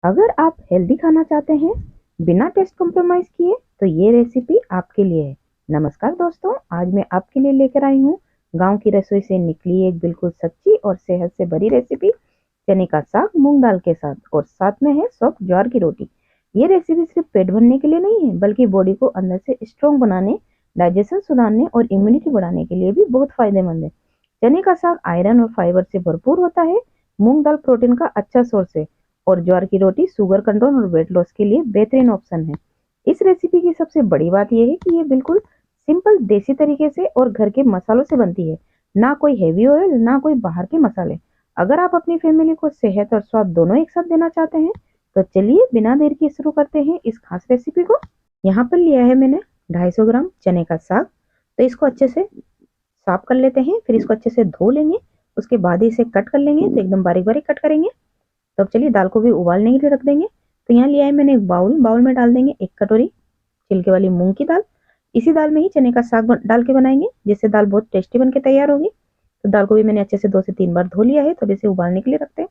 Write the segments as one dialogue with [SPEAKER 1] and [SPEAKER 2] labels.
[SPEAKER 1] अगर आप हेल्दी खाना चाहते हैं बिना टेस्ट कॉम्प्रोमाइज किए तो ये रेसिपी आपके लिए है। नमस्कार दोस्तों, आज मैं आपके लिए लेकर आई हूँ गांव की रसोई से निकली एक बिल्कुल सच्ची और सेहत से भरी रेसिपी, चने का साग मूंग दाल के साथ और साथ में है सॉफ्ट ज्वार की रोटी। ये रेसिपी सिर्फ पेट भरने के लिए नहीं है बल्कि बॉडी को अंदर से स्ट्रॉन्ग बनाने, डाइजेशन सुधारने और इम्यूनिटी बढ़ाने के लिए भी बहुत फायदेमंद है। चने का साग आयरन और फाइबर से भरपूर होता है। मूंग दाल प्रोटीन का अच्छा सोर्स है और ज्वार की रोटी शुगर कंट्रोल और वेट लॉस के लिए बेहतरीन ऑप्शन है। इस रेसिपी की सबसे बड़ी बात यह है कि ये बिल्कुल सिंपल देसी तरीके से और घर के मसालों से बनती है। ना कोई हेवी ऑयल, ना कोई बाहर के मसाले। अगर आप अपनी फैमिली को सेहत और स्वाद दोनों एक साथ देना चाहते हैं तो चलिए बिना देर के शुरू करते हैं इस खास रेसिपी को। यहाँ पर लिया है मैंने 250 ग्राम चने का साग। तो इसको अच्छे से साफ कर लेते हैं, फिर इसको अच्छे से धो लेंगे। उसके बाद ही इसे कट कर लेंगे, तो एकदम बारीक बारीक कट करेंगे। तो अब चलिए दाल को भी उबालने के लिए रख देंगे। तो यहाँ लिया है मैंने एक बाउल, बाउल में डाल देंगे 1 कटोरी छिलके वाली मूंग की दाल। इसी दाल में ही चने का साग डाल के बनाएंगे, जिससे दाल बहुत टेस्टी बन के तैयार होगी। तो दाल को भी मैंने अच्छे से 2 से 3 बार धो लिया है, तो अब इसे उबालने के लिए रखते हैं।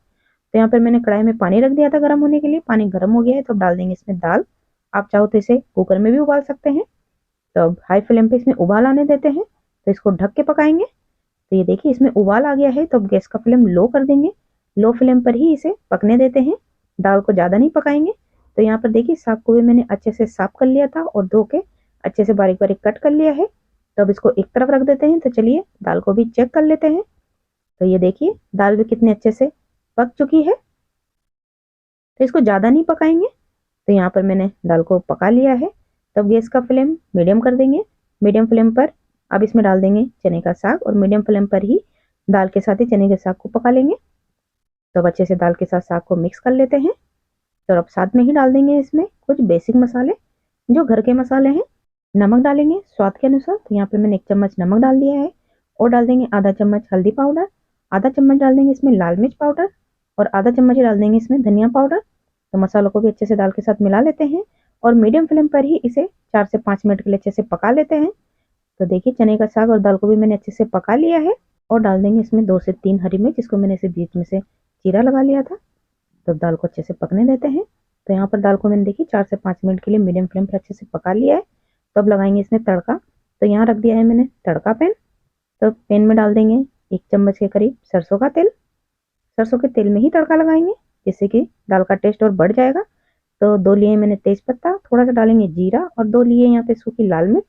[SPEAKER 1] तो यहाँ पर मैंने कढ़ाई में पानी रख दिया था गर्म होने के लिए। पानी गर्म हो गया है तो अब डाल देंगे इसमें दाल। आप चाहो तो इसे कुकर में भी उबाल सकते हैं। तो अब हाई फ्लेम पे इसमें उबाल आने देते हैं, तो इसको ढक के पकाएंगे। तो ये देखिए इसमें उबाल आ गया है, तो अब गैस का फ्लेम लो कर देंगे। लो फ्लेम पर ही इसे पकने देते हैं, दाल को ज़्यादा नहीं पकाएंगे। तो यहाँ पर देखिए साग को भी मैंने अच्छे से साफ कर लिया था और धो के अच्छे से बारीक बारीक कट कर लिया है। तो अब इसको एक तरफ रख देते हैं। तो चलिए दाल को भी चेक कर लेते हैं। तो ये देखिए दाल भी कितने अच्छे से पक चुकी है। तो इसको ज़्यादा नहीं पकाएंगे। तो यहाँ पर मैंने दाल को पका लिया है। तब गैस का फ्लेम मीडियम कर देंगे। मीडियम फ्लेम पर अब इसमें डाल देंगे चने का साग और मीडियम फ्लेम पर ही दाल के साथ ही चने के साग को पका लेंगे। तो अब अच्छे से दाल के साथ साग को मिक्स कर लेते हैं। तो अब साथ में ही डाल देंगे इसमें कुछ बेसिक मसाले, जो घर के मसाले हैं। नमक डालेंगे स्वाद के अनुसार। तो यहाँ पे मैंने 1 चम्मच नमक डाल दिया है और डाल देंगे आधा चम्मच हल्दी पाउडर। आधा चम्मच डाल देंगे इसमें लाल मिर्च पाउडर और आधा चम्मच ही डाल देंगे इसमें धनिया पाउडर। तो मसालों को भी अच्छे से दाल के साथ मिला लेते हैं और मीडियम फ्लेम पर ही इसे 4 से 5 मिनट के लिए अच्छे से पका लेते हैं। तो देखिए चने का साग और दाल को भी मैंने अच्छे से पका लिया है और डाल देंगे इसमें 2 से 3 हरी मिर्च, जिसको मैंने इसे बीच में से चीरा लगा लिया था। तो दाल को अच्छे से पकने देते हैं। तो यहाँ पर दाल को मैंने देखिए 4 से 5 मिनट के लिए मीडियम फ्लेम पर अच्छे से पका लिया है। तो अब लगाएंगे इसमें तड़का। तो यहाँ रख दिया है मैंने तड़का पैन। तो पैन में डाल देंगे 1 चम्मच के करीब सरसों का तेल। सरसों के तेल में ही तड़का लगाएंगे, जिससे कि दाल का टेस्ट और बढ़ जाएगा। तो 2 लिए मैंने तेज पत्ता, थोड़ा सा डालेंगे जीरा और 2 लिए यहाँ पे सूखी लाल मिर्च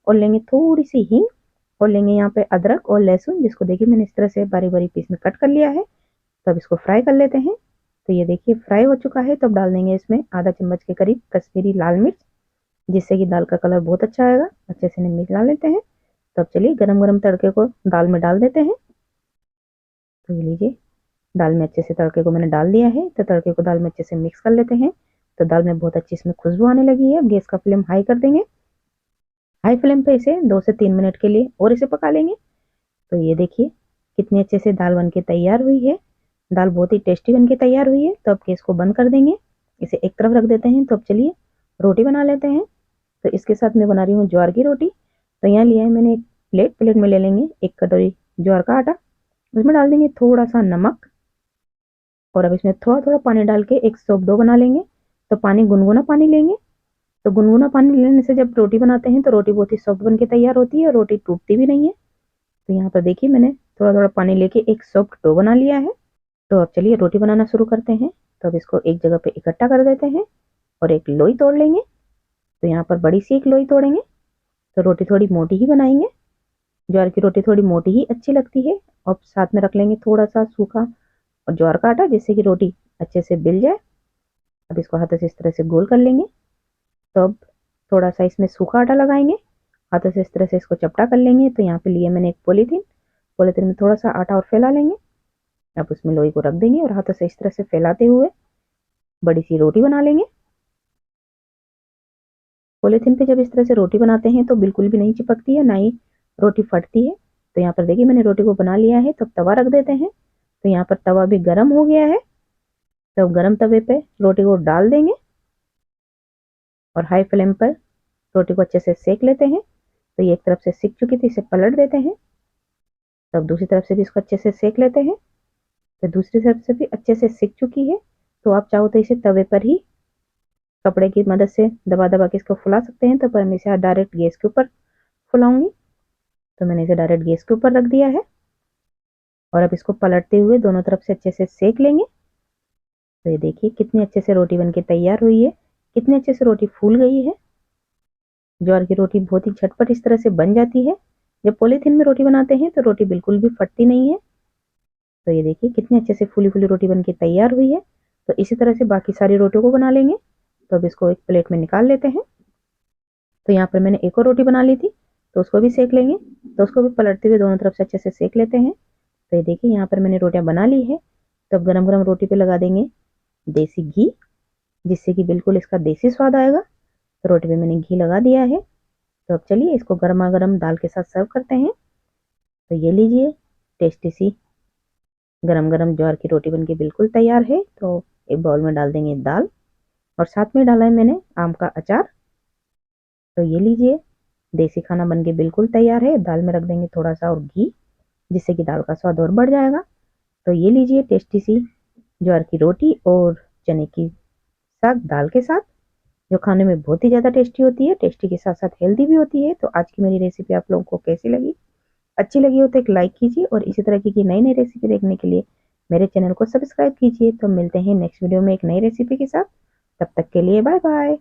[SPEAKER 1] और लेंगे थोड़ी सी हींग और लेंगे यहाँ पे अदरक और लहसुन, जिसको देखिए मैंने इस तरह से बारी बारी पीस में कट कर लिया है। तब इसको फ्राई कर लेते हैं। तो ये देखिए फ्राई हो चुका है। तब डाल देंगे इसमें आधा चम्मच के करीब कश्मीरी लाल मिर्च, जिससे कि दाल का कलर बहुत अच्छा आएगा। अच्छे से इन्हें मिला लेते हैं। तो अब चलिए गरम गरम तड़के को दाल में डाल देते हैं। तो ये लीजिए दाल में अच्छे से तड़के को मैंने डाल दिया है। तो तड़के को दाल में अच्छे से मिक्स कर लेते हैं। तो दाल में बहुत अच्छी इसमें खुशबू आने लगी है। अब गैस का फ्लेम हाई कर देंगे। हाई फ्लेम पे इसे 2 से 3 मिनट के लिए और इसे पका लेंगे। तो ये देखिए कितनी अच्छे से दाल बन के तैयार हुई है। दाल बहुत ही टेस्टी बन के तैयार हुई है। तो अब गैस को बंद कर देंगे, इसे एक तरफ रख देते हैं। तो अब चलिए रोटी बना लेते हैं। तो इसके साथ मैं बना रही हूँ ज्वार की रोटी। तो यहाँ लिया है मैंने एक प्लेट। प्लेट में ले लेंगे 1 कटोरी ज्वार का आटा। उसमें डाल देंगे थोड़ा सा नमक और अब इसमें थोड़ा थोड़ा पानी डाल के एक सॉफ्ट डो बना लेंगे। तो पानी गुनगुना पानी लेंगे। तो गुनगुना पानी लेने से जब रोटी बनाते हैं तो रोटी बहुत ही सॉफ्ट बन के तैयार होती है और रोटी टूटती भी नहीं है। तो यहाँ पर देखिए मैंने थोड़ा थोड़ा पानी लेके एक सॉफ्ट डो बना लिया है। तो अब चलिए रोटी बनाना शुरू करते हैं। तो अब इसको एक जगह पे इकट्ठा कर देते हैं और एक लोई तोड़ लेंगे। तो यहाँ पर बड़ी सी एक लोई तोड़ेंगे। तो रोटी थोड़ी मोटी ही बनाएंगे। ज्वार की रोटी थोड़ी मोटी ही अच्छी लगती है। और साथ में रख लेंगे थोड़ा सा सूखा और ज्वार का आटा, जिससे कि रोटी अच्छे से बिल जाए। अब इसको हाथों से इस तरह से गोल कर लेंगे। तो अब थोड़ा सा इसमें सूखा आटा लगाएंगे, हाथों से इस तरह से इसको चपटा कर लेंगे। तो यहाँ पे लिए मैंने एक पॉलीथीन। पॉलीथीन में थोड़ा सा आटा और फैला लेंगे। अब उसमें लोई को रख देंगे और हाथों से इस तरह से फैलाते हुए बड़ी सी रोटी बना लेंगे। पॉलीथीन पे जब इस तरह से रोटी बनाते हैं तो बिल्कुल भी नहीं चिपकती है, ना ही रोटी फटती है। तो यहाँ पर देखिए मैंने रोटी को बना लिया है। तो तवा रख देते हैं। तो यहाँ पर तवा भी गर्म हो गया है। तो गर्म तवे पे रोटी को डाल देंगे और हाई फ्लेम पर रोटी को अच्छे से सेक लेते हैं। तो ये एक तरफ से सिक चुकी थी, इसे पलट देते हैं। तब दूसरी तरफ से भी इसको अच्छे से सेक लेते हैं। तो दूसरी तरफ से भी अच्छे से सिक चुकी है। तो आप चाहो तो इसे तवे पर ही कपड़े की मदद से दबा दबा के इसको फुला सकते हैं। तो पर मैं इसे डायरेक्ट गैस के ऊपर फुलाऊंगी। तो मैंने इसे डायरेक्ट गैस के ऊपर रख दिया है और अब इसको पलटते हुए दोनों तरफ से अच्छे से सेक लेंगे। तो ये देखिए कितनी अच्छे से रोटी बनके तैयार हुई है, कितने अच्छे से रोटी फूल गई है। ज्वार की रोटी बहुत ही झटपट इस तरह से बन जाती है। जब पॉलीथीन में रोटी बनाते हैं तो रोटी बिल्कुल भी फटती नहीं है। तो ये देखिए कितने अच्छे से फूली फूली रोटी बनके तैयार हुई है। तो इसी तरह से बाकी सारी रोटियों को बना लेंगे। तो अब इसको एक प्लेट में निकाल लेते हैं। तो यहाँ पर मैंने एक और रोटी बना ली थी, तो उसको भी सेक लेंगे। तो उसको भी पलटते हुए दोनों तरफ से अच्छे से सेक लेते हैं। तो ये देखिए यहाँ पर मैंने रोटियां बना ली है। तो अब गरम गरम रोटी पे लगा देंगे देसी घी, जिससे कि बिल्कुल इसका देसी स्वाद आएगा। तो रोटी पे मैंने घी लगा दिया है। तो अब चलिए इसको गर्मा गर्म दाल के साथ सर्व करते हैं। तो ये लीजिए टेस्टी सी गरम गरम ज्वार की रोटी बनके बिल्कुल तैयार है। तो एक बाउल में डाल देंगे दाल और साथ में डाला है मैंने आम का अचार। तो ये लीजिए देसी खाना बनके बिल्कुल तैयार है। दाल में रख देंगे थोड़ा सा और घी, जिससे कि दाल का स्वाद और बढ़ जाएगा। तो ये लीजिए टेस्टी सी ज्वार की रोटी और चने की साग दाल के साथ, जो खाने में बहुत ही ज़्यादा टेस्टी होती है। टेस्टी के साथ साथ हेल्दी भी होती है। तो आज की मेरी रेसिपी आप लोगों को कैसी लगी? अच्छी लगी हो तो एक लाइक कीजिए और इसी तरह की नई नई रेसिपी देखने के लिए मेरे चैनल को सब्सक्राइब कीजिए। तो मिलते हैं नेक्स्ट वीडियो में एक नई रेसिपी के साथ। तब तक के लिए बाय बाय।